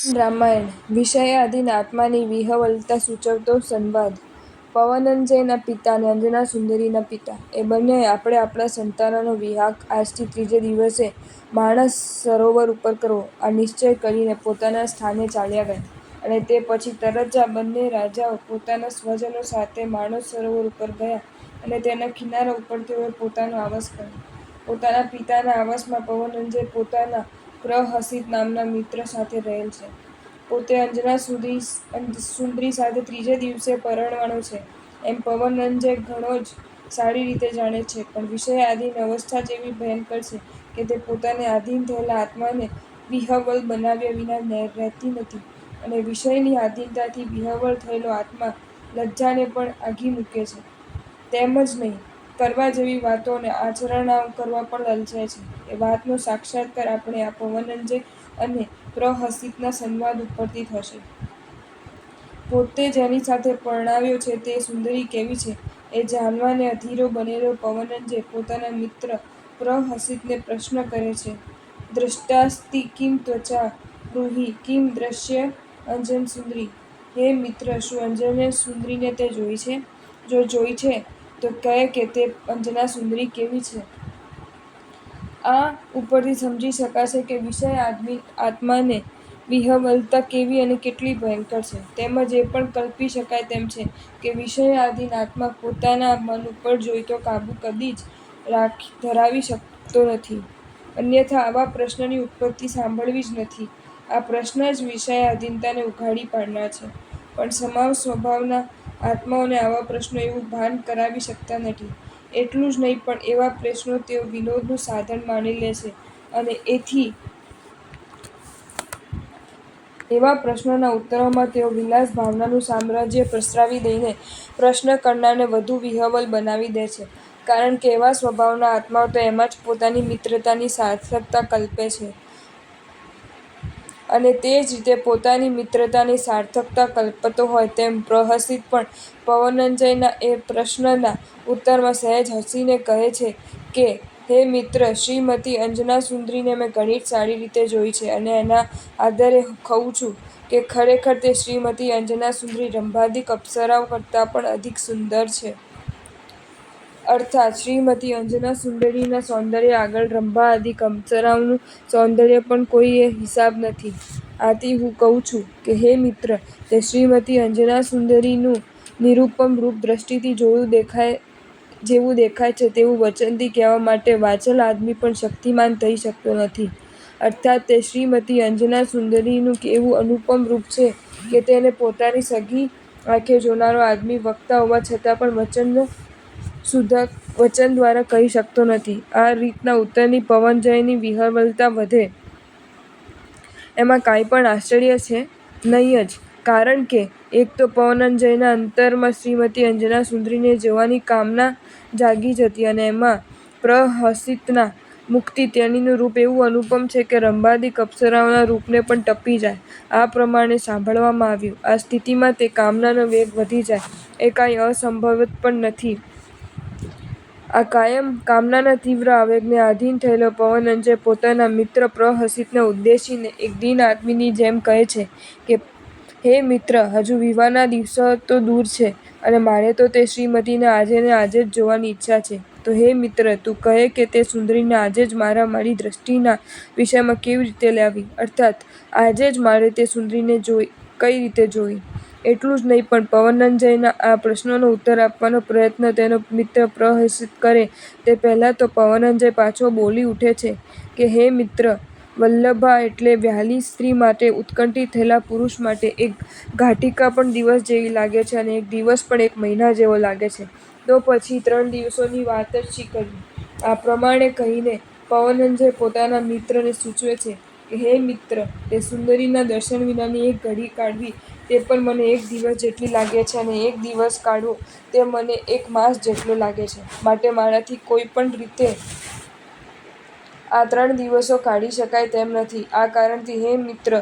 રામાયણ વિષયાધીન આત્માની વિહવલતા સૂચવતો સંવાદ. પવનંજયના પિતા અને અંજના સુંદરીના પિતા એ બંને આપણે આપણા સંતાનોનો વિવાહ આજથી ત્રીજે દિવસે માણસ સરોવર ઉપર કરવો આ નિશ્ચય કરીને પોતાના સ્થાને ચાલ્યા ગયા. અને તે પછી તરત જ આ બંને રાજાઓ પોતાના સ્વજનો સાથે માણસ સરોવર ઉપર ગયા અને તેના કિનારા ઉપર તેઓએ પોતાનો આવાસ કર્યો. પોતાના પિતાના આવાસમાં પવનંજય પોતાના પ્રહસિત નામના મિત્ર સાથે રહેલ છે. પોતે અંજના સુંદરી સાથે ત્રીજે દિવસે પરણવાનો છે એમ પવનંજય ઘણો જ સારી રીતે જાણે છે, પણ વિષયાધીન અવસ્થા જ એવી ભયંકર છે કે તે પોતાને આધીન થયેલા આત્માને વિહવલ બનાવ્યા વિના રહેતી નથી, અને વિષયની આધીનતાથી વિહવલ થયેલો આત્મા લજ્જાને પણ આઘી મૂકે છે. તેમ જ નહીં, કરવા જેવી વાતો અને આચરણ કરવા પણ લલચાય છે. એ વાતનો સાક્ષાત્કાર આપણે આ પવનંજય અને પ્રહસિતના સંવાદ ઉપરથી થશે. પોતે જેની સાથે પરણાવ્યો છે તે સુંદરી કેવી છે એ જાણવાને અધીરો બનેલો પવનંજય પોતાના મિત્ર પ્રહસિતને પ્રશ્ન કરે છે. દ્રષ્ટાસ્તિ કિમ ત્વચા બ્રૂહિ કિમ દ્રશ્ય અંજનસુંદરી. હે મિત્ર, શું અંજના સુંદરીને તે જોઈ છે? જો જોઈ છે તો કહે કે તે અંજના સુંદરી કેવી છે? આ ઉપરથી સમજી શકાશે કે વિષય આત્માને વિહવલતા કેવી અને કેટલી ભયંકર છે. તેમજ એ પણ કલ્પી શકાય તેમ છે કે વિષયાધીન આત્મા પોતાના મન ઉપર જોઈતો કાબૂ કદી જ ધરાવી શકતો નથી, અન્યથા આવા પ્રશ્નની ઉત્પત્તિ સાંભળવી જ નથી. આ પ્રશ્ન જ વિષયાધીનતાને ઉઘાડી પાડનાર છે. પણ સમાન સ્વભાવના આત્માઓને આવા પ્રશ્નો એવું ભાન કરાવી શકતા નથી. એટલું જ નહીં, પણ એવા પ્રશ્નો તેઓ વિનોદનું સાધન માની લે છે અને એથી એવા પ્રશ્નોના ઉત્તરોમાં તેઓ વિલાસ ભાવનાનું સામ્રાજ્ય પ્રસરાવી દઈને પ્રશ્ન કરનારને વધુ વિહવલ બનાવી દે છે. કારણ કે એવા સ્વભાવના આત્માઓ તો એમાં જ પોતાની મિત્રતાની સાર્થકતા કલ્પે છે, અને તે જ રીતે પોતાની મિત્રતાની સાર્થકતા કલ્પતો હોય તેમ પ્રહસિત પણ પવનંજયના એ પ્રશ્નના ઉત્તરમાં સહેજ હસીને કહે છે કે હે મિત્ર, શ્રીમતી અંજના સુંદરીને મેં ઘણી જ સારી રીતે જોઈ છે, અને એના આધારે કહું છું કે ખરેખર તે શ્રીમતી અંજના સુંદરી રંભાદિક અપ્સરાઓ કરતાં પણ અધિક સુંદર છે. અર્થાત શ્રીમતી અંજના સુંદરીના સૌંદર્ય આગળ રંભાદિક અપ્સરાઓનું સૌંદર્ય પણ કોઈ હિસાબ નથી. આથી હું કહું છું કે હે મિત્ર, તે શ્રીમતી અંજના સુંદરીનું નિરુપમ રૂપ દ્રષ્ટિથી જેવું દેખાય છે તેવું વચનથી કહેવા માટે વાચલ આદમી પણ શક્તિમાન થઈ શકતો નથી. અર્થાત તે શ્રીમતી અંજના સુંદરીનું એવું અનુપમ રૂપ છે કે તેને પોતાની સગી આંખે જોનારો આદમી વક્તા હોવા છતાં પણ વચન દ્વારા કહી શકતો નથી. આ રીતના ઉત્તરની પવનંજયની વિહવલતા વધે એમાં કાંઈ પણ આશ્ચર્ય છે નહીં જ. કારણ કે એક તો પવનંજયના અંતરમાં શ્રીમતી અંજના સુંદરીને જોવાની કામના જાગી જ હતી, અને એમાં પ્રહસિતના મુખથી તેણીનું રૂપ એવું અનુપમ છે કે રંભાદિક અપ્સરાઓના રૂપને પણ ટપી જાય. આ પ્રમાણે સાંભળવામાં આવ્યું. આ સ્થિતિમાં તે કામનાનો વેગ વધી જાય એ કાંઈ અસંભવ પણ નથી. આ કામનાના તીવ્ર આવેગને આધીન થયેલો પવનંજય પોતાના મિત્ર પ્રહસિતને ઉદ્દેશીને એક દીન આદમીની જેમ કહે છે કે હે મિત્ર, હજુ વિવાહના દિવસો તો દૂર છે, અને મારે તો તે શ્રીમતીને આજે ને આજે જ જોવાની ઈચ્છા છે. તો હે મિત્ર, તું કહે કે તે સુંદરીને આજે જ મારી દ્રષ્ટિના વિષયમાં કેવી રીતે લાવી? અર્થાત આજે જ મારે તે સુંદરીને કઈ રીતે જોવી? એટલું જ નહીં, પણ પવનંજયના આ પ્રશ્નનો ઉત્તર આપવાનો પ્રયત્ન તેનો મિત્ર પ્રહસિત કરે તે પહેલાં તો પવનંજય પાછો બોલી ઉઠે છે કે હે મિત્ર, વલ્લભા એટલે વ્હાલી સ્ત્રી માટે ઉત્કંઠિત થયેલા પુરુષ માટે એક ઘાટિકા પણ દિવસ જેવી લાગે છે, અને એક દિવસ પણ એક મહિના જેવો લાગે છે. તો પછી 3 દિવસોની વાત જ શી કરવી? આ પ્રમાણે કહીને પવનંજય પોતાના મિત્રને સૂચવે છે કે હે મિત્ર, તે સુંદરીના દર્શન વિનાની એક ઘડી કાઢવી તે પણ મને એક દિવસ જેટલી લાગે છે, અને એક દિવસ કાઢવો તે મને એક માસ જેટલો લાગે છે. માટે મારાથી કોઈ પણ રીતે આ 3 દિવસો કાઢી શકાય તેમ નથી. આ કારણથી હે મિત્ર,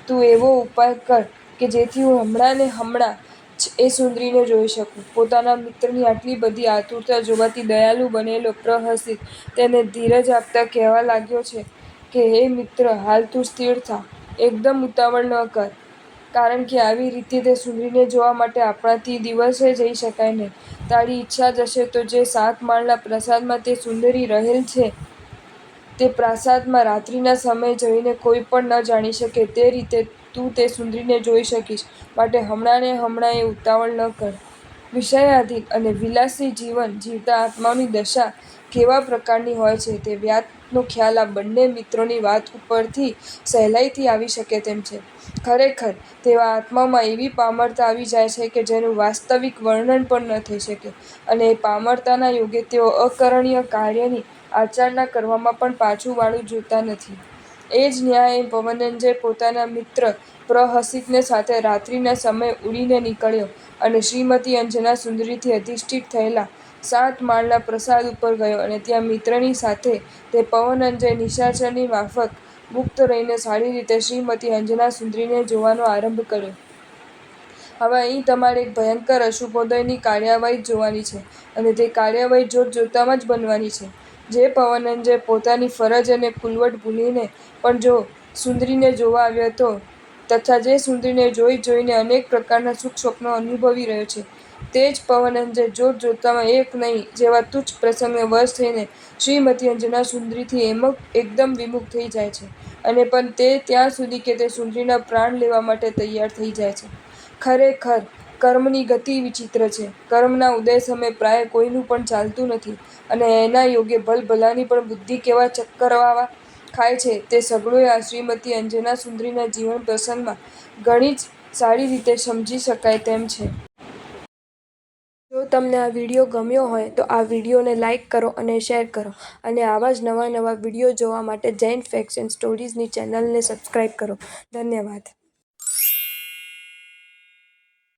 તું એવો ઉપાય કર કે જેથી હું હમણાં ને હમણાં જ એ સુંદરીને જોઈ શકું. પોતાના મિત્રની આટલી બધી આતુરતા જોવાથી દયાળુ બનેલો પ્રહસિત તેને ધીરજ આપતા કહેવા લાગ્યો છે કે હે મિત્ર, હાલ તું સ્થિર થા. એકદમ ઉતાવળ ન કર, કારણ કે આવી રીતે તે સુંદરીને જોવા માટે આપણાથી દિવસે જઈ શકાય નહીં. તારી ઈચ્છા જ હશે તો જે 7 માળના પ્રાસાદમાં તે સુંદરી રહેલ છે તે પ્રાસાદમાં રાત્રિના સમયે જઈને કોઈ પણ ન જાણી શકે તે રીતે તું તે સુંદરીને જોઈ શકીશ. માટે હમણાં ને હમણાં એ ઉતાવળ ન કર. વિષયાધીન અને વિલાસી જીવન જીવતા આત્માઓની દશા કેવા પ્રકારની હોય છે તે વાતનો ખ્યાલ આ બંને મિત્રોની વાત ઉપરથી સહેલાઈથી આવી શકે તેમ છે. ખરેખર તેવા આત્માઓમાં એવી પામરતા આવી જાય છે કે જેનું વાસ્તવિક વર્ણન પણ ન થઈ શકે, અને એ પામરતાના યોગે તેઓ અકરણીય કાર્યની આચરણા કરવામાં પણ પાછું વાળું જોતા નથી. એ જ ન્યાયે પવનંજય પોતાના મિત્ર પ્રહસિતને સાથે રાત્રિના સમયે ઉડીને નીકળ્યો અને શ્રીમતી અંજના સુંદરીથી અધિષ્ઠિત થયેલા 7 માળના પ્રાસાદ ઉપર ગયો, અને ત્યાં મિત્રની સાથે તે પવનંજય નિશાચરની માફક મુક્ત રહીને સારી રીતે શ્રીમતી અંજના સુંદરીને જોવાનો આરંભ કર્યો. હવે અહીં તમારે એક ભયંકર અશુભોદયની કાર્યવાહી જોવાની છે, અને તે કાર્યવાહી જોતજોતામાં જ બનવાની છે. જે પવનંજય પોતાની ફરજ અને કુલવટ ભૂલીને પણ જો સુંદરીને જોવા આવ્યો હતો, તથા જે સુંદરીને જોઈને અનેક પ્રકારના સુખ સ્વપ્નો અનુભવી રહ્યો છે, તે જ પવનંજય જોતજોતામાં એક નહીં જેવા તુચ્છ પ્રસંગને વશ થઈને શ્રીમતી અંજના સુંદરીથી એકદમ વિમુખ થઈ જાય છે, અને પણ તે ત્યાં સુધી કે તે સુંદરીના પ્રાણ લેવા માટે તૈયાર થઈ જાય છે. ખરેખર કર્મની ગતિ વિચિત્ર છે. કર્મના ઉદય સમયે પ્રાય કોઈનું પણ ચાલતું નથી, અને એના યોગે ભલભલાની પણ બુદ્ધિ કેવા ચક્કરવા ખાય છે તે સઘળુંય આ શ્રીમતી અંજના સુંદરીના જીવન પ્રસંગમાં ઘણી જ સારી રીતે સમજી શકાય તેમ છે. જો તમને આ વિડીયો ગમ્યો હોય તો આ વિડીયોને લાઈક કરો અને શેર કરો, અને આવા જ નવા વિડીયો જોવા માટે જૈન ફેક્ટ્સ એન્ડ સ્ટોરીઝની ચેનલને સબસ્ક્રાઈબ કરો. ધન્યવાદ.